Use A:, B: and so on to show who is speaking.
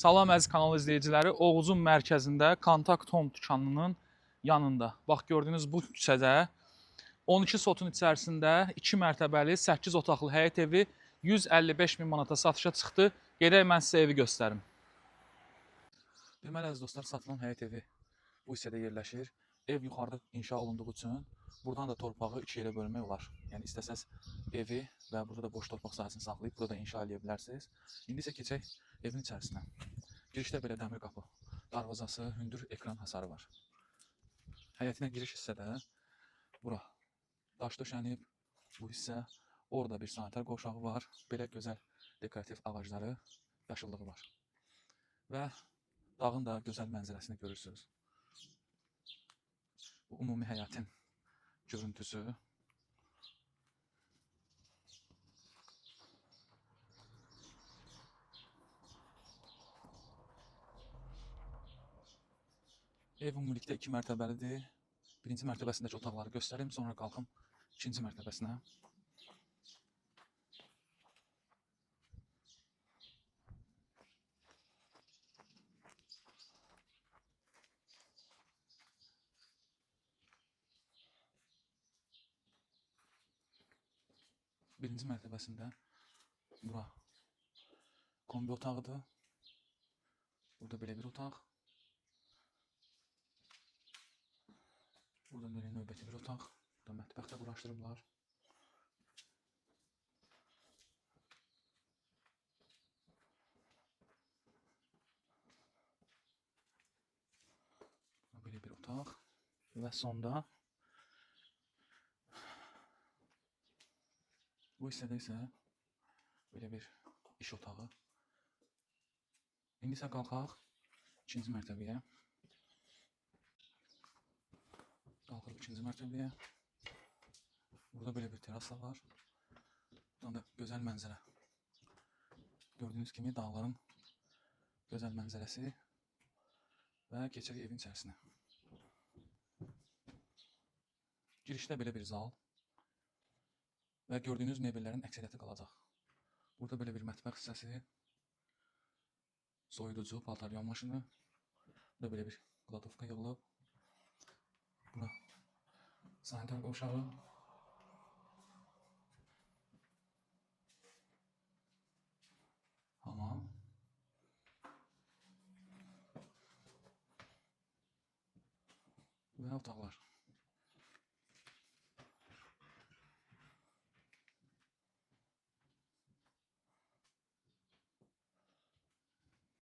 A: Salam əziz kanal izləyiciləri, Oğuzun mərkəzində Kontakt Home dükanının yanında. Bax gördüyünüz bu küçədə 12 sotun içərisində 2 mərtəbəli 8 otaqlı həyət evi 155 min manata satışa çıxdı. Gedək mən sizə evi göstərim. Deməli əziz dostlar, satılan həyət evi bu hissədə yerləşir. Ev yuxarıda inşa olunduğu üçün buradan da torpağı 2 yerə bölmək olar. Yəni istəsəz evi və burada da boş torpaq sahəsini saxlayıb burada inşa edə bilərsiniz. İndi isə keçək evin içərisinə. Girişdə belə dəmir qapı, darvazası, hündür ekran hasarı var. Həyətinə giriş hissədə bura daş döşənib, bu hissə, orada bir sanitar qovşağı var, belə gözəl dekorativ ağacları, yaşıllığı var. Və dağın da gözəl mənzərəsini görürsünüz. Bu ümumi həyətin görüntüsü. Ev ümumilikdə 2 mərtəbəlidir. Birinci mərtəbəsindəki otaqları göstərim, sonra qalxım ikinci mərtəbəsinə. Birinci mərtəbəsində bura kombi otağıdır. Burada belə bir otaq. Burada belə növbəti bir otaq. Burada mətbəx də quraşdırıblar. Belə bir otaq. Və sonda bu hissədə isə belə bir iş otağı. İndi isə qalxaq ikinci mərtəbəyə. Qalxırıq ikinci mərtəbəyə. Burada belə bir terasa var. Buradan da gözəl mənzərə. Gördüyünüz kimi dağların gözəl mənzərəsi. Və keçək evin içərisinə. Girişdə belə bir zal. Və gördüyünüz mebellərin əksəriyyəti qalacaq. Burada belə bir mətbəx hissəsi. Soyuducu, paltaryon maşını. Burada belə bir kladovka yığılıb. Bura sanitar qovşağı. Hamam. Və otaqlar.